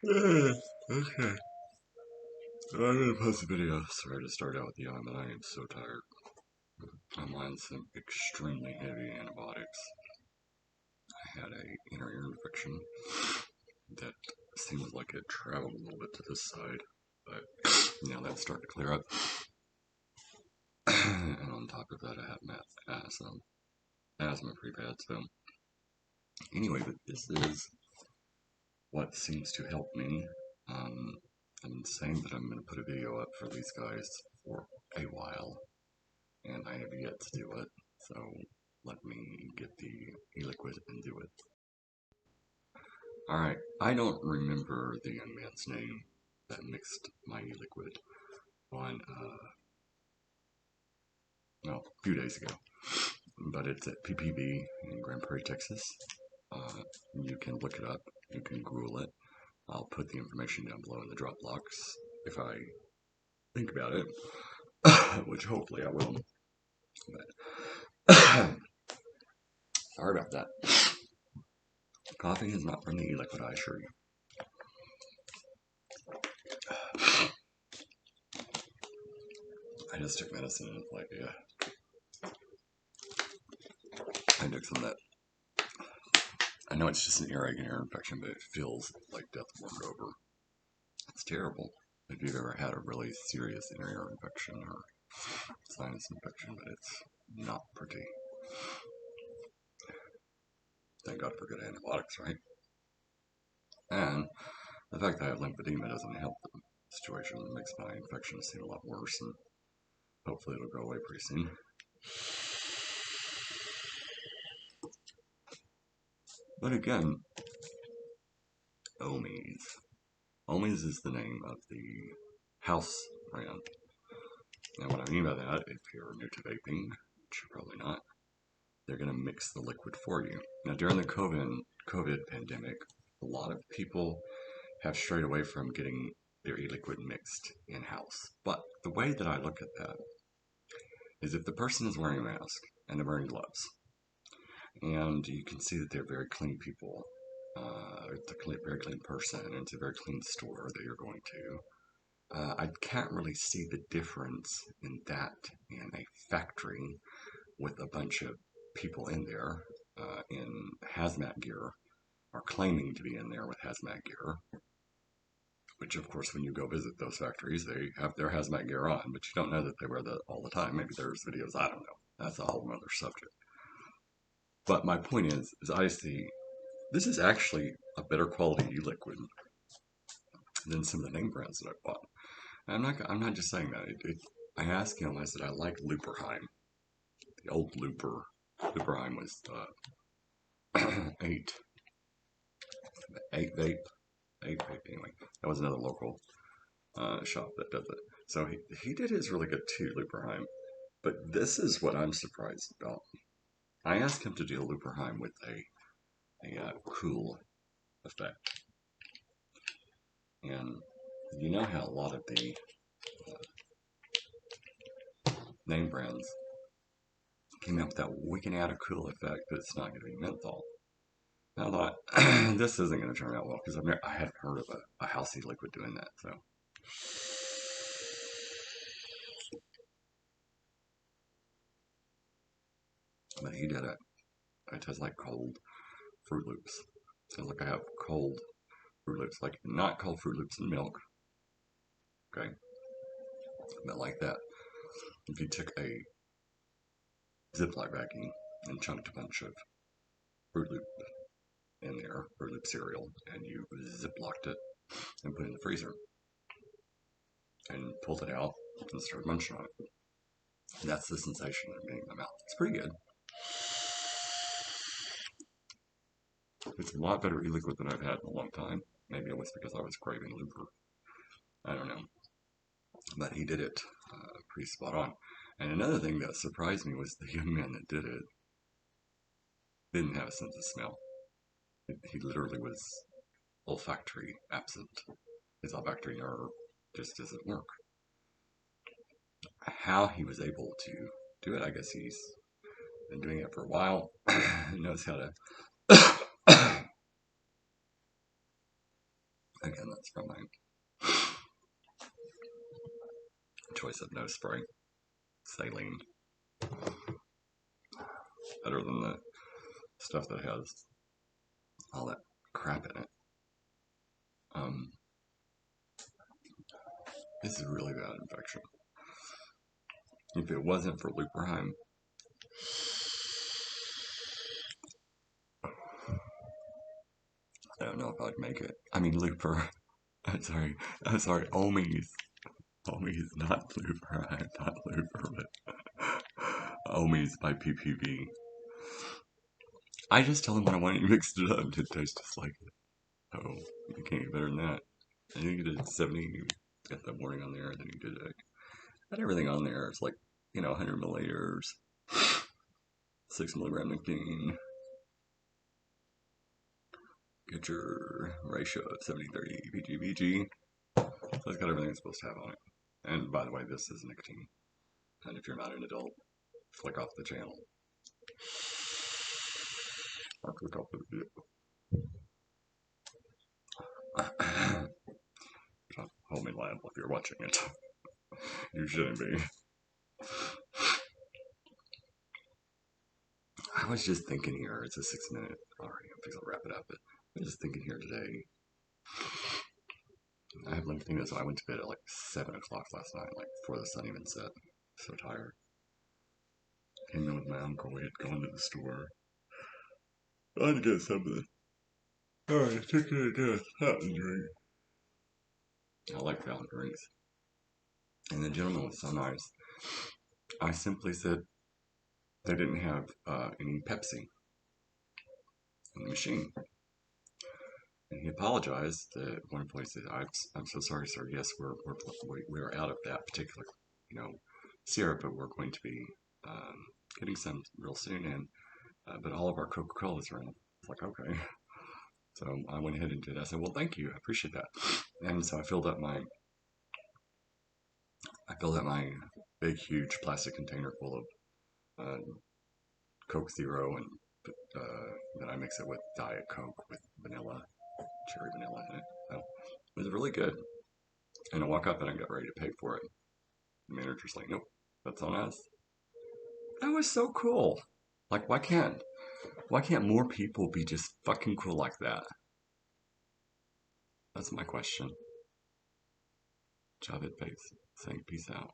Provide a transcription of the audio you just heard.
Okay. I'm gonna post a video. Sorry to start out with the yawn, but I am so tired. I'm on some extremely heavy antibiotics. I had a inner ear infection that seems like it traveled a little bit to this side, but now that's starting to clear up. And on top of that, I have asthma pretty bad. So anyway, but this is what seems to help me. I'm saying that I'm going to put a video up for these guys for a while, and I have yet to do it, so let me get the e-liquid and do it. Alright, I don't remember the young man's name that mixed my e-liquid on, a few days ago, but it's at PPV in Grand Prairie, Texas. You can look it up, you can Google it. I'll put the information down below in the drop box if I think about it, which hopefully I will. But sorry about that. Coffee is not from the e-liquid, I assure you. I just took medicine and it's like, yeah. I took some of that. I know it's just an earache and ear infection, but it feels like death warmed over. It's terrible if you've ever had a really serious inner ear infection or sinus infection, but it's not pretty. Thank God for good antibiotics, right? And the fact that I have lymphedema doesn't help the situation. It makes my infection seem a lot worse, and hopefully it'll go away pretty soon. But again, OHMIES. OHMIES is the name of the house brand. And what I mean by that, if you're new to vaping, which you're probably not, they're going to mix the liquid for you. Now, during the COVID pandemic, a lot of people have strayed away from getting their e-liquid mixed in-house. But the way that I look at that is if the person is wearing a mask and they're wearing gloves, and you can see that they're very clean people, it's a very clean person, and it's a very clean store that you're going to, I can't really see the difference in that in a factory with a bunch of people in there in hazmat gear, or claiming to be in there with hazmat gear, which of course when you go visit those factories, they have their hazmat gear on, but you don't know that they wear that all the time. Maybe there's videos, I don't know. That's a whole other subject. But my point is I see this is actually a better quality e-liquid than some of the name brands that I bought. And I'm not just saying that. I asked him, I said, I like Looperheim. The old Looper. Looperheim was 8 vape. 8 vape, anyway. That was another local shop that does it. So he did his really good too, Looperheim. But this is what I'm surprised about. I asked him to do a Looperheim with a cool effect. And you know how a lot of the name brands came up with that we can add a cool effect, but it's not going to be menthol. And I thought, this isn't going to turn out well, because I haven't heard of a house e-liquid doing that, so. But he did it. It tastes like cold Fruit Loops. It tastes like I have cold Fruit Loops, like not cold Fruit Loops in milk, okay? But like that. If you took a Ziploc baggie and chunked a bunch of Fruit Loop in there, Fruit Loop cereal, and you ziplocked it and put it in the freezer and pulled it out and started munching on it. And that's the sensation I'm getting in my mouth. It's pretty good. It's a lot better e-liquid than I've had in a long time. Maybe it was because I was craving Looper. I don't know. But he did it pretty spot on. And another thing that surprised me was the young man that did it didn't have a sense of smell. He literally was olfactory absent. His olfactory nerve just doesn't work. How he was able to do it, I guess he's been doing it for a while. He knows how to Again, that's from my choice of nose spray. Saline. Better than the stuff that has all that crap in it. This is really bad infection. If it wasn't for Looperheim, I don't know if I'd make it. I mean, Looper. I'm sorry, OHMIES. OHMIES, not Looperheim, not Looper, but OHMIES by PPV. I just told him when I wanted, mixed it up, and it tastes just like it. Oh, you can't get better than that. I think you did 70, you got that warning on there, and then you did it. Got everything on there. It's like, 100 milliliters, 6 milligram nicotine. Get your ratio of 70-30 PGVG. So it's got everything it's supposed to have on it. And by the way, this is nicotine. And if you're not an adult, flick off the channel. Or click off the video. Don't hold me liable if you're watching it. You shouldn't be. I was just thinking here, it's a 6-minute already, I'm fixing to wrap it up, but I was just thinking here today. I have limited thing, so I went to bed at like 7 o'clock last night, like before the sun even set. So tired. Came in with my uncle, we had gone to the store. I had to get something. Alright, took it to get a fountain drink. I like fountain drinks. And the gentleman was so nice. I simply said they didn't have any Pepsi in the machine. And he apologized. At one point, he said, "I'm so sorry, sir. Yes, we're out of that particular, syrup, but we're going to be getting some real soon. And but all of our Coca-Colas are in." It's like, okay. So I went ahead and did. I said, "Well, thank you. I appreciate that." And so I filled up my big, huge plastic container full of Coke Zero, and then I mix it with Diet Coke with vanilla. Cherry vanilla in it. So it was really good. And I walk up and I got ready to pay for it. The manager's like, "Nope, that's on us." That was so cool. Like, why can't more people be just fucking cool like that? That's my question. Javed Vapes saying peace out.